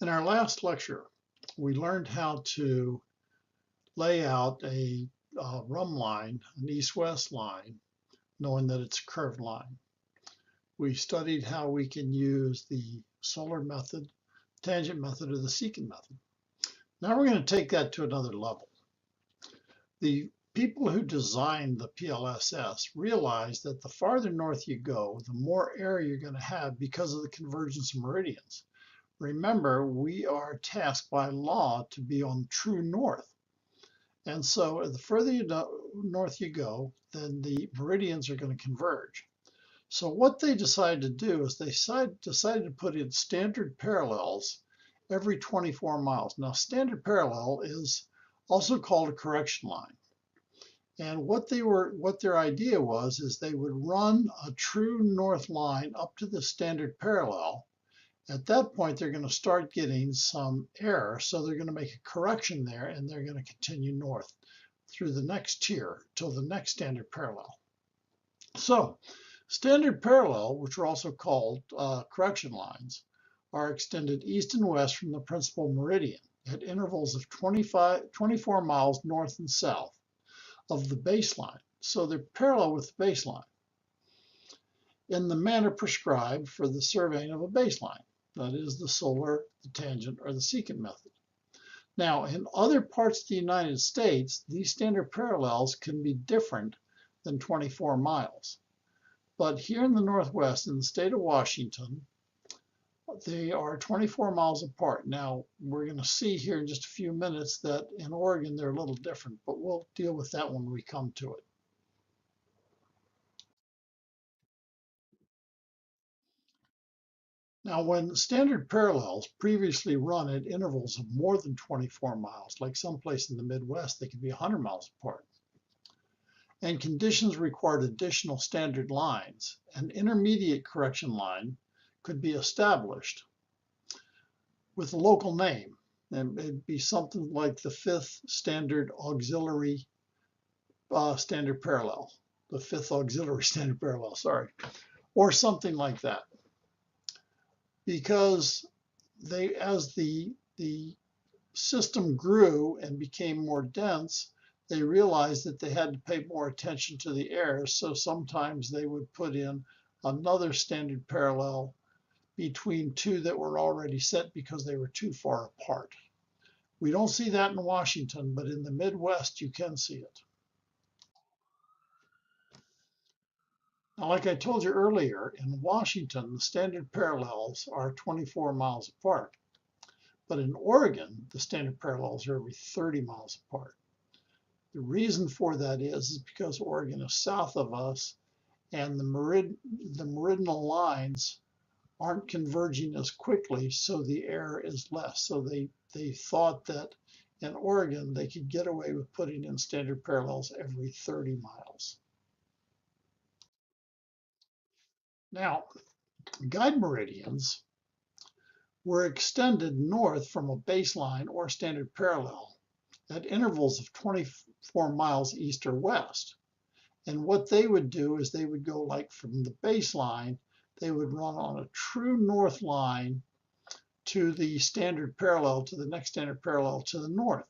In our last lecture, we learned how to lay out a rhumb line, an east-west line, knowing that it's a curved line. We studied how we can use the solar method, tangent method, or the secant method. Now we're going to take that to another level. The people who designed the PLSS realized that the farther north you go, the more error you're going to have because of the convergence of meridians. Remember, we are tasked by law to be on true north. And so the further north you go, then the meridians are going to converge. So what they decided to do is they decided to put in standard parallels every 24 miles. Now, standard parallel is also called a correction line. And what their idea was is they would run a true north line up to the standard parallel. At that point, they're going to start getting some error, so they're going to make a correction there, and they're going to continue north through the next tier till the next standard parallel. So standard parallel, which are also called correction lines, are extended east and west from the principal meridian at intervals of 24 miles north and south of the baseline. So they're parallel with the baseline in the manner prescribed for the surveying of a baseline. That is the solar, the tangent, or the secant method. Now, in other parts of the United States, these standard parallels can be different than 24 miles. But here in the Northwest, in the state of Washington, they are 24 miles apart. Now, we're going to see here in just a few minutes that in Oregon, they're a little different, but we'll deal with that when we come to it. Now, when standard parallels previously run at intervals of more than 24 miles, like someplace in the Midwest, they could be 100 miles apart, and conditions required additional standard lines, an intermediate correction line could be established with a local name, and it'd be something like the fifth standard auxiliary standard parallel, the fifth auxiliary standard parallel, sorry, or something like that. Because as the system grew and became more dense, they realized that they had to pay more attention to the errors. So sometimes they would put in another standard parallel between two that were already set because they were too far apart. We don't see that in Washington, but in the Midwest, you can see it. Now, like I told you earlier, in Washington, the standard parallels are 24 miles apart. But in Oregon, the standard parallels are every 30 miles apart. The reason for that is because Oregon is south of us, and the meridional lines aren't converging as quickly, so the error is less. So they thought that in Oregon, they could get away with putting in standard parallels every 30 miles. Now, guide meridians were extended north from a baseline or standard parallel at intervals of 24 miles east or west. And what they would do is they would go like from the baseline, they would run on a true north line to the standard parallel, to the next standard parallel to the north.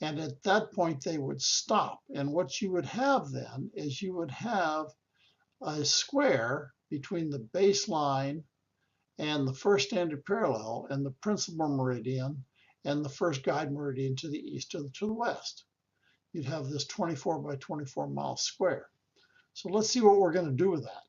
And at that point, they would stop. And what you would have then is you would have a square between the baseline and the first standard parallel and the principal meridian and the first guide meridian to the east or to the west. You'd have this 24 by 24 mile square. So let's see what we're going to do with that.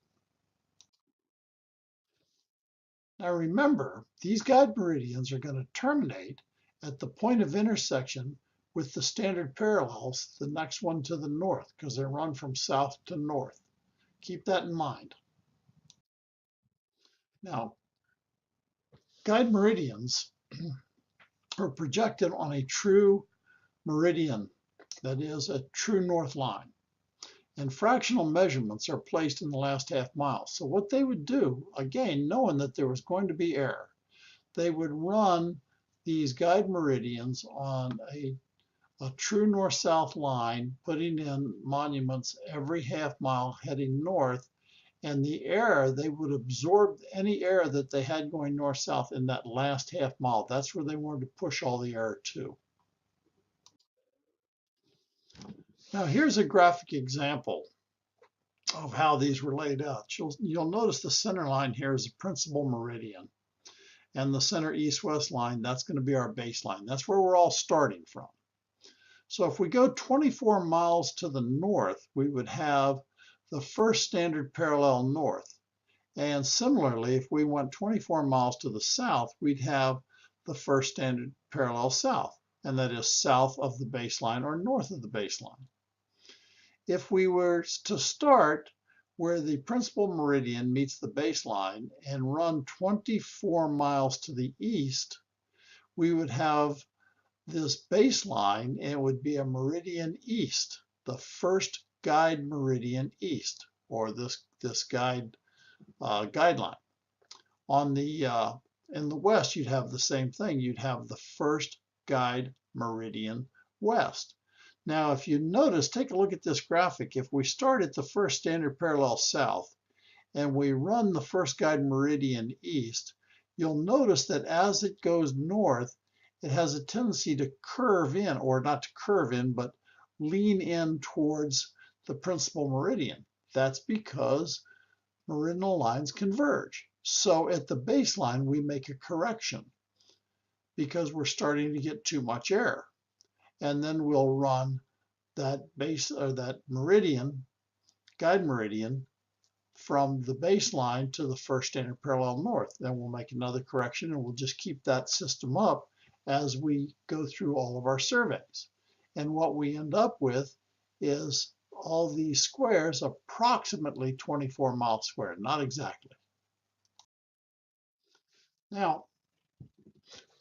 Now remember, these guide meridians are going to terminate at the point of intersection with the standard parallels, the next one to the north, because they run from south to north. Keep that in mind. Now, guide meridians are projected on a true meridian, that is a true north line. And fractional measurements are placed in the last half mile. So what they would do, again, knowing that there was going to be error, they would run these guide meridians on a true north-south line, putting in monuments every half mile heading north, And the air, they would absorb any air that they had going north-south in that last half mile. That's where they wanted to push all the air to. Now here's a graphic example of how these were laid out. You'll notice the center line here is the principal meridian. And the center east-west line, that's going to be our baseline. That's where we're all starting from. So if we go 24 miles to the north, we would have the first standard parallel north. And similarly, if we went 24 miles to the south, we'd have the first standard parallel south, and that is south of the baseline or north of the baseline. If we were to start where the principal meridian meets the baseline and run 24 miles to the east, we would have this baseline, and it would be a meridian east, the first guide meridian east, or this guideline. On the in the west, you'd have the same thing. You'd have the first guide meridian west. Now, if you notice, take a look at this graphic. If we start at the first standard parallel south and we run the first guide meridian east, you'll notice that as it goes north, it has a tendency to curve in, or not to curve in, but lean in towards the principal meridian. That's because meridional lines converge. So at the baseline, we make a correction because we're starting to get too much air. And then we'll run that meridian, guide meridian, from the baseline to the first standard parallel north. Then we'll make another correction, and we'll just keep that system up as we go through all of our surveys. And what we end up with is all these squares approximately 24 miles squared, not exactly. Now,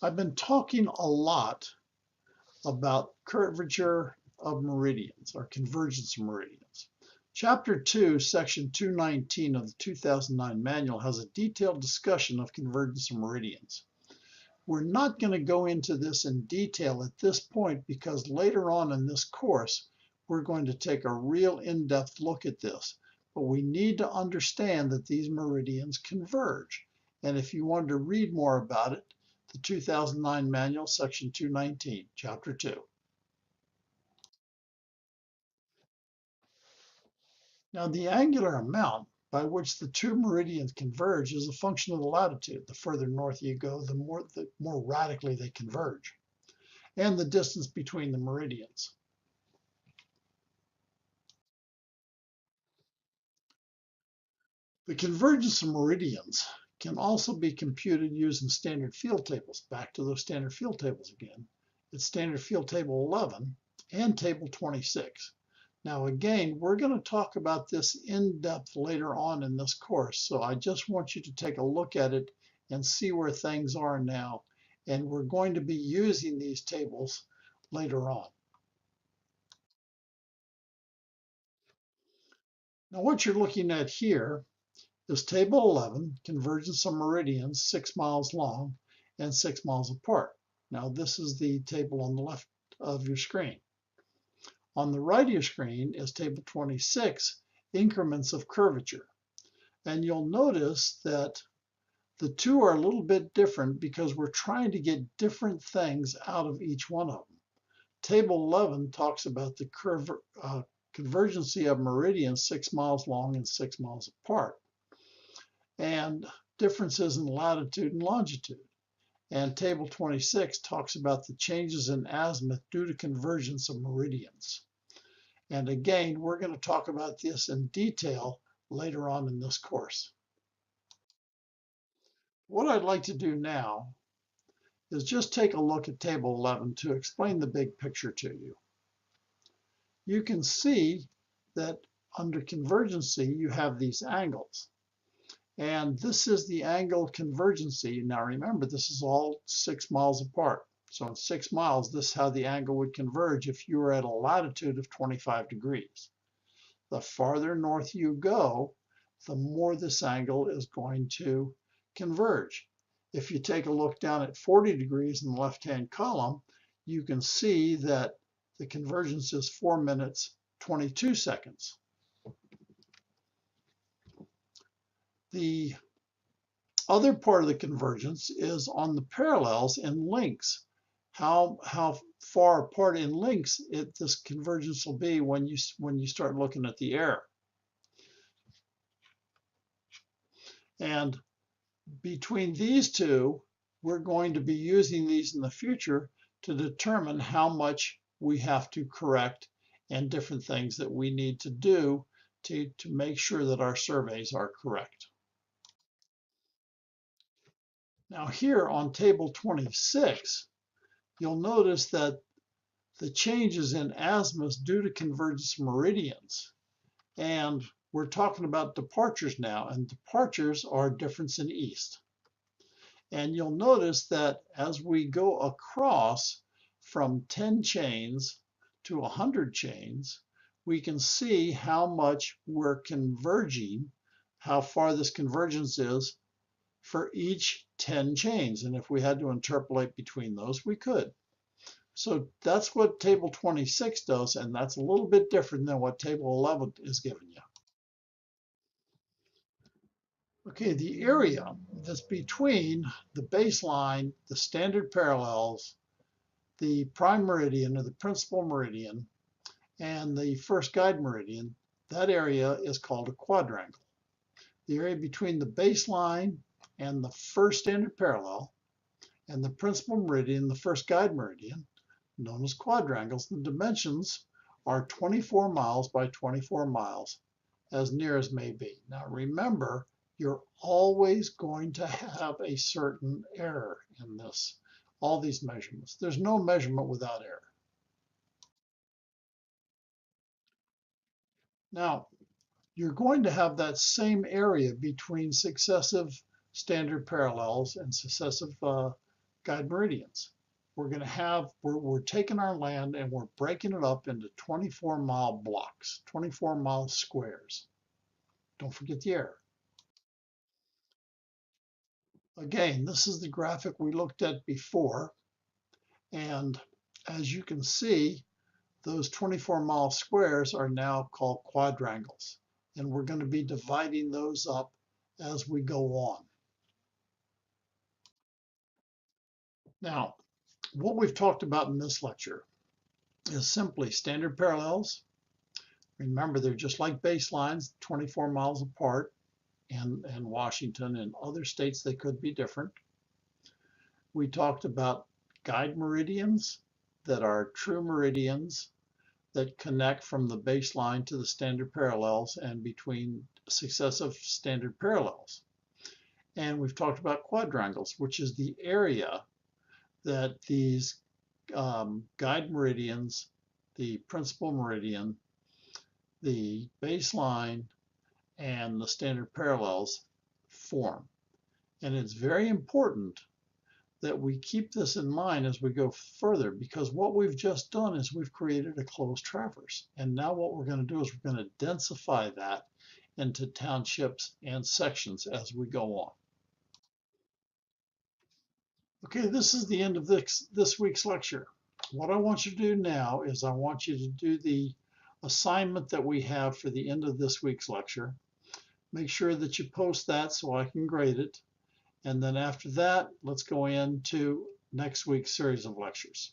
I've been talking a lot about curvature of meridians, or convergence of meridians. Chapter 2, Section 219 of the 2009 manual has a detailed discussion of convergence of meridians. We're not going to go into this in detail at this point because later on in this course, we're going to take a real in-depth look at this. But we need to understand that these meridians converge. And if you wanted to read more about it, the 2009 manual, section 219, chapter 2. Now, the angular amount by which the two meridians converge is a function of the latitude. The further north you go, the more radically they converge, and the distance between the meridians. The convergence of meridians can also be computed using standard field tables. Back to those standard field tables again. It's standard field table 11 and table 26. Now again, we're going to talk about this in depth later on in this course, so I just want you to take a look at it and see where things are now. And we're going to be using these tables later on. Now what you're looking at here is table 11, convergence of meridians 6 miles long and 6 miles apart. Now this is the table on the left of your screen. On the right of your screen is table 26, increments of curvature. And you'll notice that the two are a little bit different because we're trying to get different things out of each one of them. Table 11 talks about the convergency of meridians 6 miles long and 6 miles apart, and differences in latitude and longitude. And table 26 talks about the changes in azimuth due to convergence of meridians. And again, we're going to talk about this in detail later on in this course. What I'd like to do now is just take a look at table 11 to explain the big picture to you. You can see that under convergency, you have these angles. And this is the angle convergency. Now remember, this is all 6 miles apart. So in 6 miles, this is how the angle would converge if you were at a latitude of 25 degrees. The farther north you go, the more this angle is going to converge. If you take a look down at 40 degrees in the left-hand column, you can see that the convergence is 4 minutes, 22 seconds. The other part of the convergence is on the parallels and links. How far apart in links this convergence will be when you start looking at the error. And between these two, we're going to be using these in the future to determine how much we have to correct and different things that we need to do to make sure that our surveys are correct. Now here on table 26, you'll notice that the changes in azimuths due to convergence meridians. And we're talking about departures now, and departures are difference in east. And you'll notice that as we go across from 10 chains to 100 chains, we can see how much we're converging, how far this convergence is for each 10 chains. And if we had to interpolate between those, we could. So that's what table 26 does, and that's a little bit different than what table 11 is giving you. Okay, the area that's between the baseline, the standard parallels, the prime meridian or the principal meridian, and the first guide meridian, that area is called a quadrangle. The area between the baseline and the first standard parallel and the principal meridian, the first guide meridian, known as quadrangles, the dimensions are 24 miles by 24 miles, as near as may be. Now remember, you're always going to have a certain error in this, all these measurements. There's no measurement without error. Now, you're going to have that same area between successive standard parallels and successive guide meridians. We're going to have, we're taking our land and we're breaking it up into 24-mile blocks, 24-mile squares. Don't forget the error. Again, this is the graphic we looked at before. And as you can see, those 24-mile squares are now called quadrangles. And we're going to be dividing those up as we go on. Now, what we've talked about in this lecture is simply standard parallels. Remember, they're just like baselines, 24 miles apart, and Washington and other states, they could be different. We talked about guide meridians that are true meridians that connect from the baseline to the standard parallels and between successive standard parallels. And we've talked about quadrangles, which is the area that these guide meridians, the principal meridian, the baseline, and the standard parallels form. And it's very important that we keep this in mind as we go further, because what we've just done is we've created a closed traverse. And now what we're going to do is we're going to densify that into townships and sections as we go on. Okay, this is the end of this week's lecture. What I want you to do now is I want you to do the assignment that we have for the end of this week's lecture. Make sure that you post that so I can grade it. And then after that, let's go into next week's series of lectures.